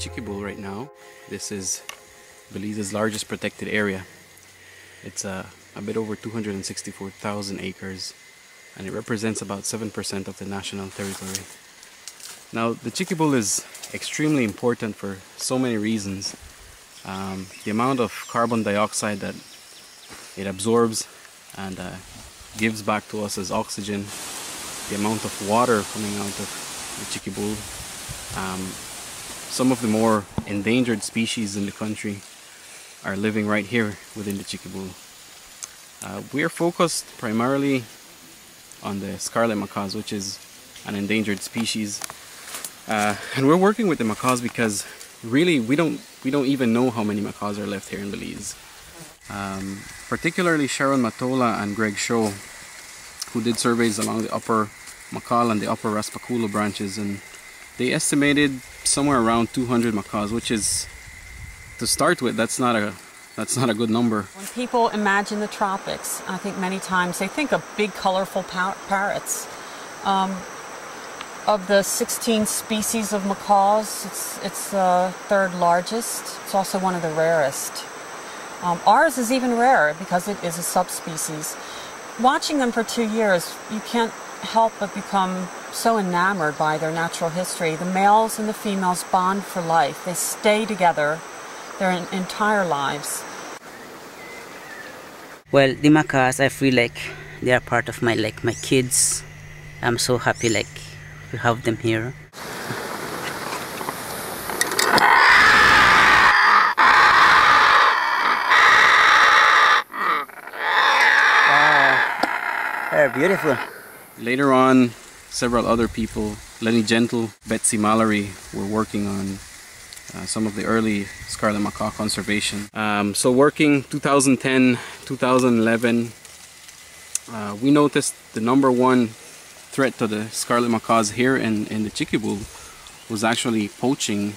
Chiquibul right now. This is Belize's largest protected area. It's a bit over 264,000 acres, and it represents about 7% of the national territory. Now, the Chiquibul is extremely important for so many reasons. The amount of carbon dioxide that it absorbs and gives back to us as oxygen, the amount of water coming out of the Chiquibul. Some of the more endangered species in the country are living right here within the Chiquibul. We are focused primarily on the scarlet macaws, which is an endangered species, and we're working with the macaws because really we don't even know how many macaws are left here in Belize. Particularly Sharon Matola and Greg Shaw, who did surveys along the upper Macaw and the upper Raspaculo branches, and they estimated somewhere around 200 macaws, which is, to start with, that's not a good number. When people imagine the tropics, I think many times they think of big colorful parrots. Of the 16 species of macaws, it's the third largest. It's also one of the rarest. Ours is even rarer because it is a subspecies. Watching them for 2 years, you can't help but become so enamored by their natural history. The males and the females bond for life. They stay together their entire lives. Well, the macaws, I feel like they are part of my kids. I'm so happy to have them here. Wow, they're beautiful. Later on, several other people, Lenny Gentle, Betsy Mallory, were working on some of the early scarlet macaw conservation. So working 2010, 2011, we noticed the #1 threat to the scarlet macaws here in the Chiquibul was actually poaching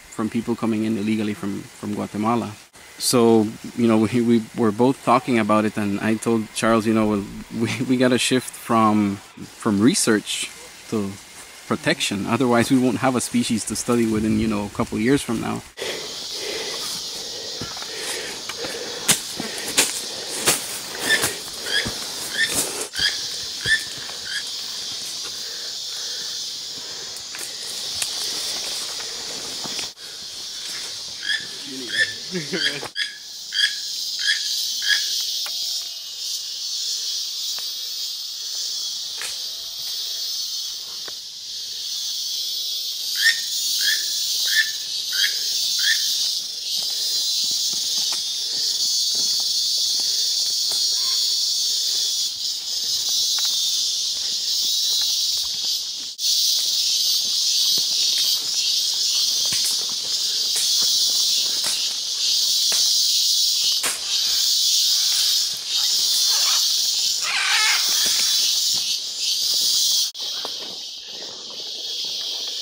from people coming in illegally from Guatemala. So, you know, we were both talking about it, and I told Charles, you know, we got to shift from research to protection. Otherwise, we won't have a species to study within, you know, a couple years from now.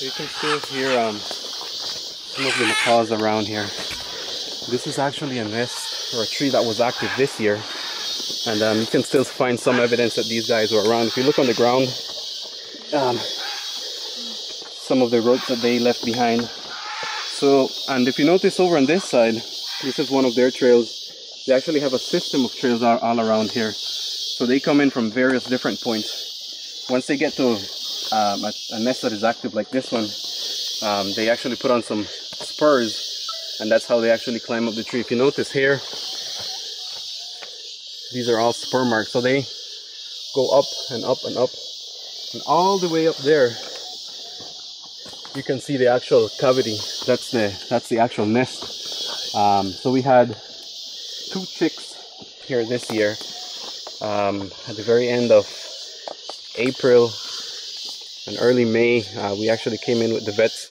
So you can still hear some of the macaws around here. This is actually a nest or a tree that was active this year, and you can still find some evidence that these guys were around. If you look on the ground, some of the roots that they left behind. So, and if you notice over on this side, this is one of their trails. They actually have a system of trails all around here. So they come in from various different points. Once they get to a nest that is active like this one, they actually put on some spurs, and that's how they actually climb up the tree. If you notice here, these are all spur marks. So they go up and up and up, and all the way up there, you can see the actual cavity. That's the actual nest. So we had 2 chicks here this year. At the very end of April and early May, we actually came in with the vets.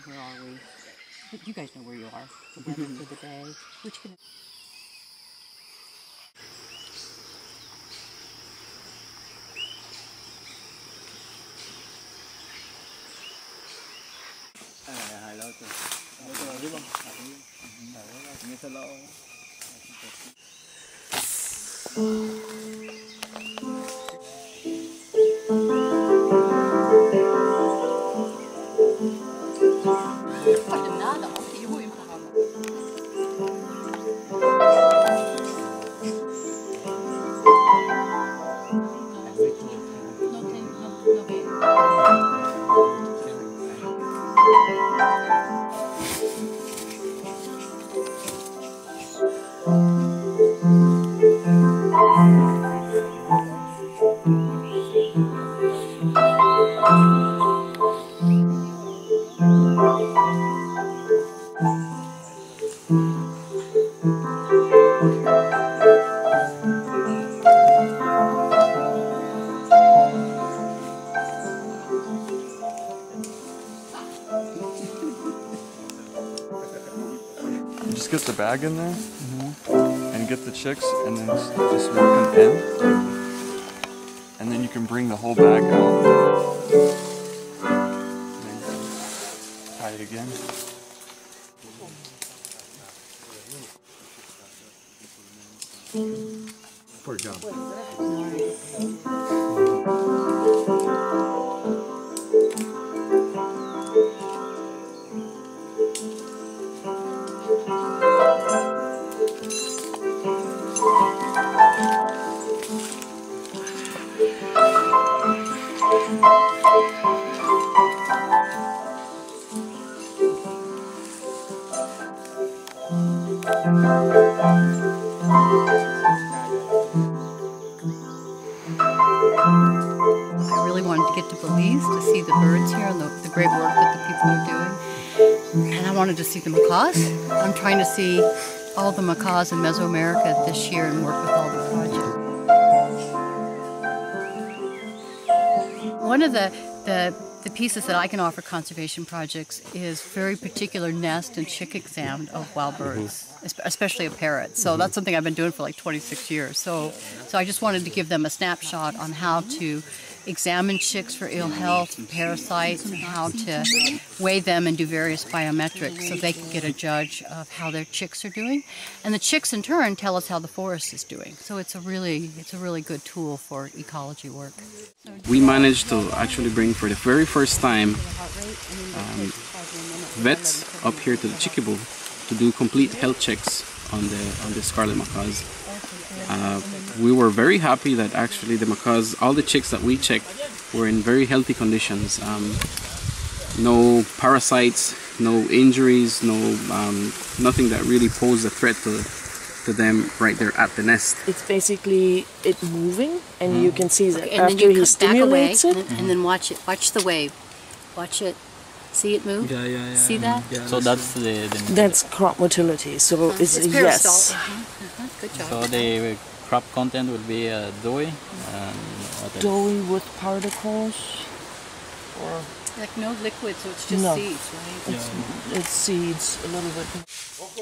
Where are we? You guys know where you are. The weather for the day. Which can. Just get the bag in there and get the chicks, and then just work them in, and then you can bring the whole bag out and then tie it again. Poor job. I really wanted to get to Belize to see the birds here and the great work that the people are doing. And I wanted to see the macaws. I'm trying to see all the macaws in Mesoamerica this year and work with all the projects. One of the pieces that I can offer conservation projects is very particular nest and chick exam of wild birds, especially of parrots. So that's something I've been doing for like 26 years. So I just wanted to give them a snapshot on how to examine chicks for ill health, parasites, and how to weigh them and do various biometrics so they can get a judge of how their chicks are doing. And the chicks in turn tell us how the forest is doing. So it's a really good tool for ecology work. We managed to actually bring for the very first time vets up here to the Chiquibul to do complete health checks on the scarlet macaws. We were very happy that actually the macaws, all the chicks that we checked, were in very healthy conditions. No parasites, no injuries, nothing that really posed a threat to them right there at the nest. It's basically it moving, and you can see that Okay, and after then you he cut back away, stimulates it. and then watch it. Watch the wave. Watch it. See it move? Yeah. See that? Yeah, so that's the That's crop motility. So it's It's yes. peristalt. Good job. so the crop content will be doughy and what else? Doughy with particles, or Like no liquid, so it's just No. seeds, right? it's seeds a little bit.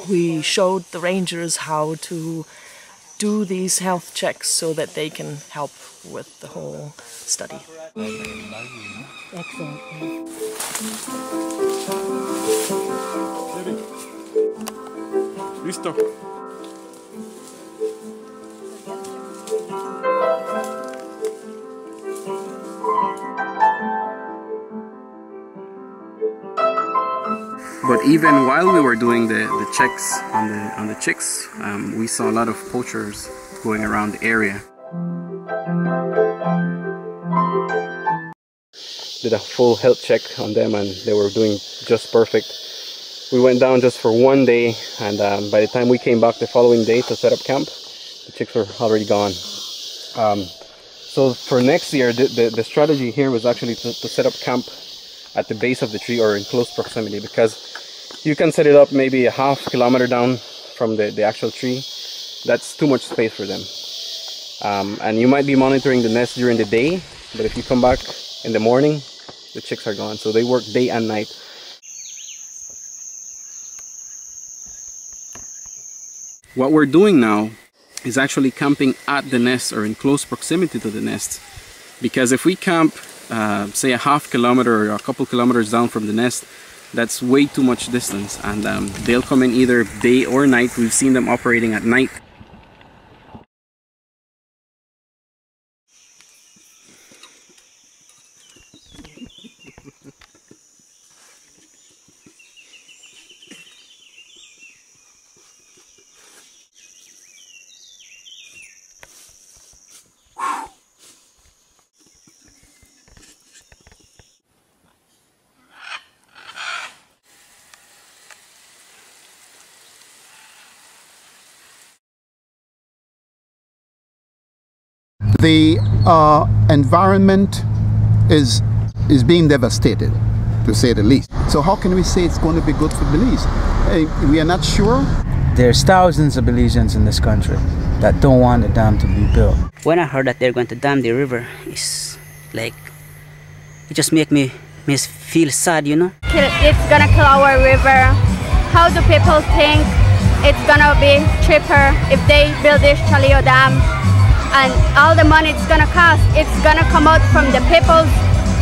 We showed the rangers how to do these health checks so that they can help with the whole study. Excellent. Listo. But even while we were doing the checks on the chicks, we saw a lot of poachers going around the area. Did a full health check on them, and they were doing just perfect. We went down just for one day, and by the time we came back the following day to set up camp, the chicks were already gone. So for next year, the strategy here was actually to set up camp at the base of the tree or in close proximity, because you can set it up maybe a ½ kilometer down from the actual tree. That's too much space for them. And you might be monitoring the nest during the day, but if you come back in the morning, the chicks are gone. So they work day and night. What we're doing now is actually camping at the nest or in close proximity to the nest, because if we camp say a ½ kilometer or a couple kilometers down from the nest, that's way too much distance, and they'll come in either day or night. We've seen them operating at night. The environment is being devastated, to say the least. So how can we say it's going to be good for Belize? We are not sure. There's thousands of Belizeans in this country that don't want the dam to be built. When I heard that they're going to dam the river, it's like, it just make me feel sad, you know? It's gonna kill our river. How do people think it's gonna be cheaper if they build this Chiquibul dam? And all the money it's gonna cost, it's gonna come out from the people's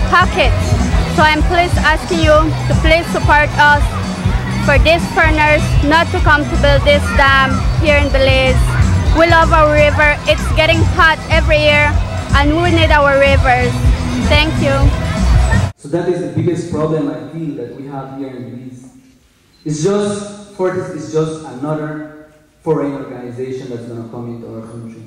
pockets. So I'm please asking you to please support us for these foreigners not to come to build this dam here in Belize. We love our river. It's getting hot every year, and we need our rivers. Thank you. So that is the biggest problem I feel that we have here in Belize. Fortis is just another foreign organization that's going to come into our country.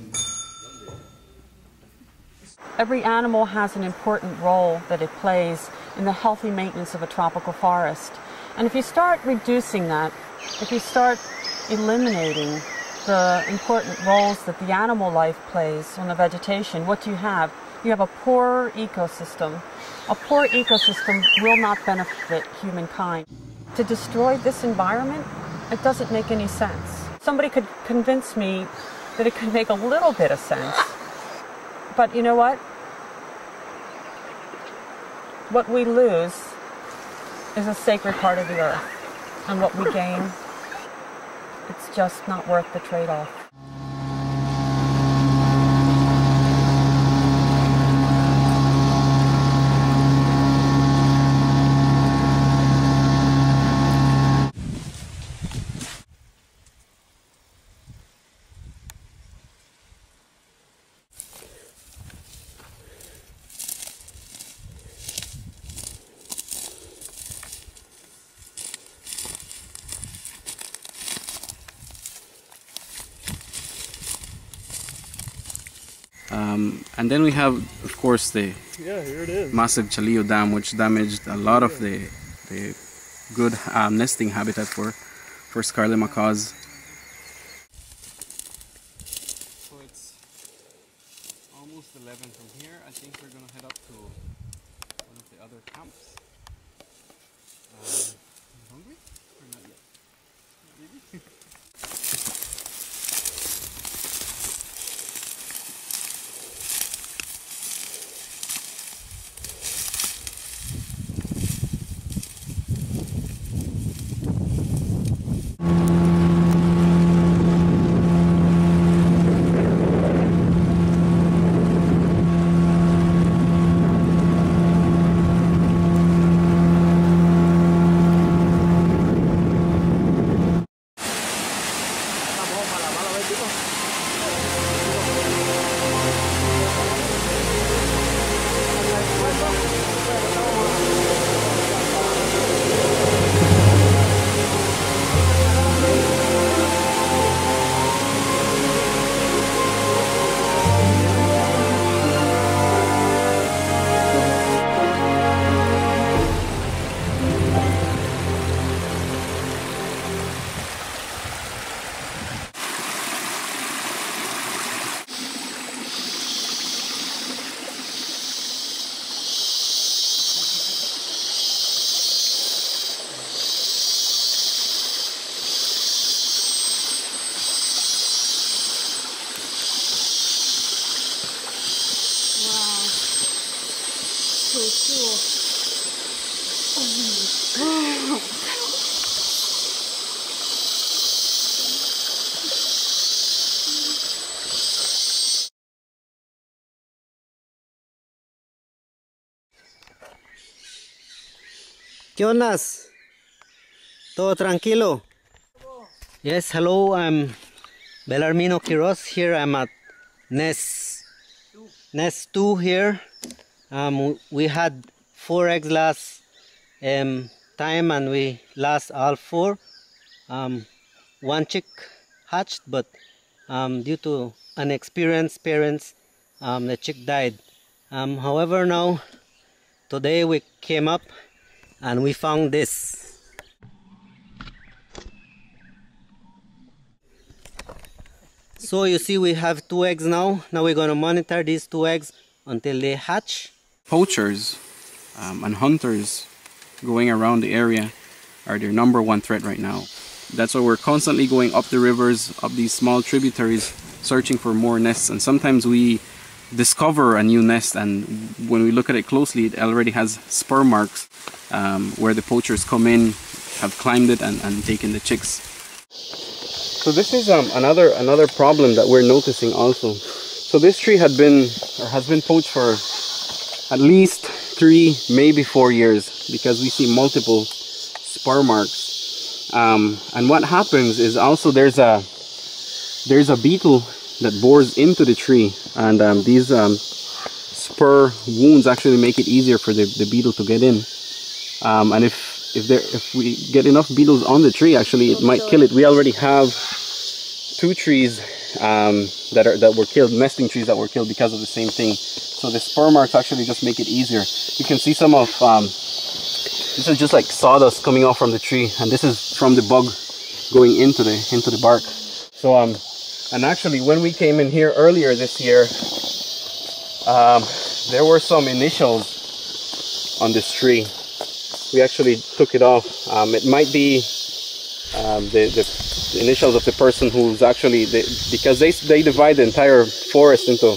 Every animal has an important role that it plays in the healthy maintenance of a tropical forest. And if you start reducing that, if you start eliminating the important roles that the animal life plays on the vegetation, what do you have? You have a poor ecosystem. A poor ecosystem will not benefit humankind. To destroy this environment, it doesn't make any sense. Somebody could convince me that it could make a little bit of sense. But you know what? What we lose is a sacred part of the earth. And what we gain, it's just not worth the trade-off. And then we have, of course, the Yeah, here it is. massive Chiquibul Dam, which damaged a lot of the good nesting habitat for scarlet macaws. So it's almost 11 from here. I think we're gonna head up to one of the other camps. Hungry? Or not yet? Not really? Jonas, todo tranquilo? Yes, hello, I'm Belarmino Quiroz. Here I'm at Nest 2 here. We had 4 eggs last time and we lost all 4. 1 chick hatched, but due to inexperienced parents, the chick died. However, now, today we came up and we found this. So you see we have 2 eggs now. Now we're going to monitor these 2 eggs until they hatch. Poachers and hunters going around the area are their #1 threat right now. That's why we're constantly going up the rivers, up these small tributaries, searching for more nests. And sometimes we discover a new nest, and when we look at it closely, it already has spur marks where the poachers come in, have climbed it and taken the chicks. So this is another problem that we're noticing also. So this tree has been poached for at least 3, maybe 4 years, because we see multiple spur marks. And what happens is also there's a beetle that bores into the tree, and these spur wounds actually make it easier for the beetle to get in. And if we get enough beetles on the tree, actually it might kill it. We already have 2 trees that were killed, nesting trees that were killed because of the same thing. So the spur marks actually just make it easier. You can see some of this is just like sawdust coming off from the tree, and this is from the bug going into the bark. So and actually when we came in here earlier this year, there were some initials on this tree. We actually took it off. It might be the initials of the person who's actually, because they divide the entire forest into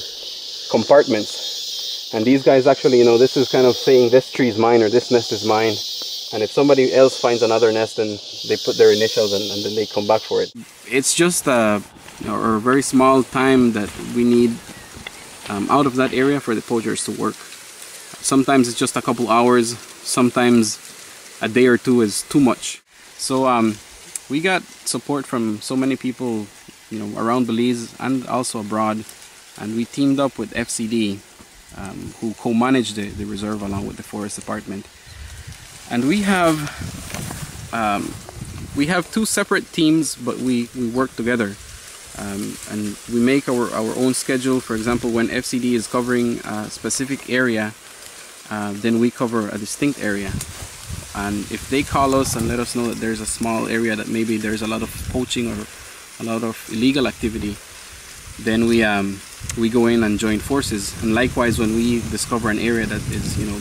compartments, and these guys actually, you know, this is kind of saying this tree is mine or this nest is mine, and if somebody else finds another nest, then they put their initials and then they come back for it. It's just a very small time that we need out of that area for the poachers to work. Sometimes it's just a couple hours, sometimes a day or 2 is too much. So we got support from so many people, you know, around Belize and also abroad, and we teamed up with FCD, who co-manage the reserve along with the forest department. And we have 2 separate teams, but we work together. And we make our own schedule. For example, when FCD is covering a specific area, then we cover a distinct area. And if they call us and let us know that there's a small area that maybe there's a lot of poaching or a lot of illegal activity, then we go in and join forces. And likewise, when we discover an area that is, you know,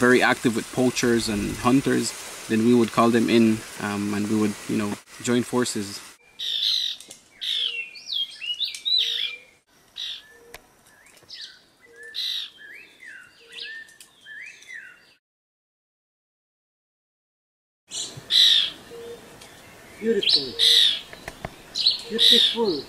very active with poachers and hunters, then we would call them in, and we would, you know, join forces. Beautiful. Beautiful.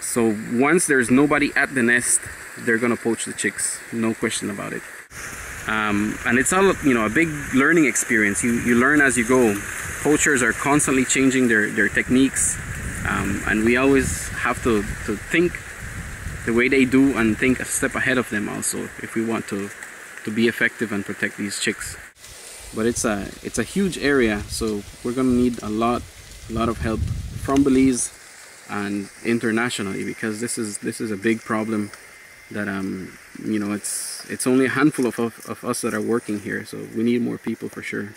So once there's nobody at the nest, they're gonna poach the chicks, no question about it. And it's all, you know, a big learning experience. You learn as you go. Poachers are constantly changing their techniques, and we always have to think the way they do and think a step ahead of them also, if we want to be effective and protect these chicks. But it's a huge area, so we're gonna need a lot of help from Belize and internationally, because this is a big problem that you know, it's only a handful of us that are working here, so we need more people for sure.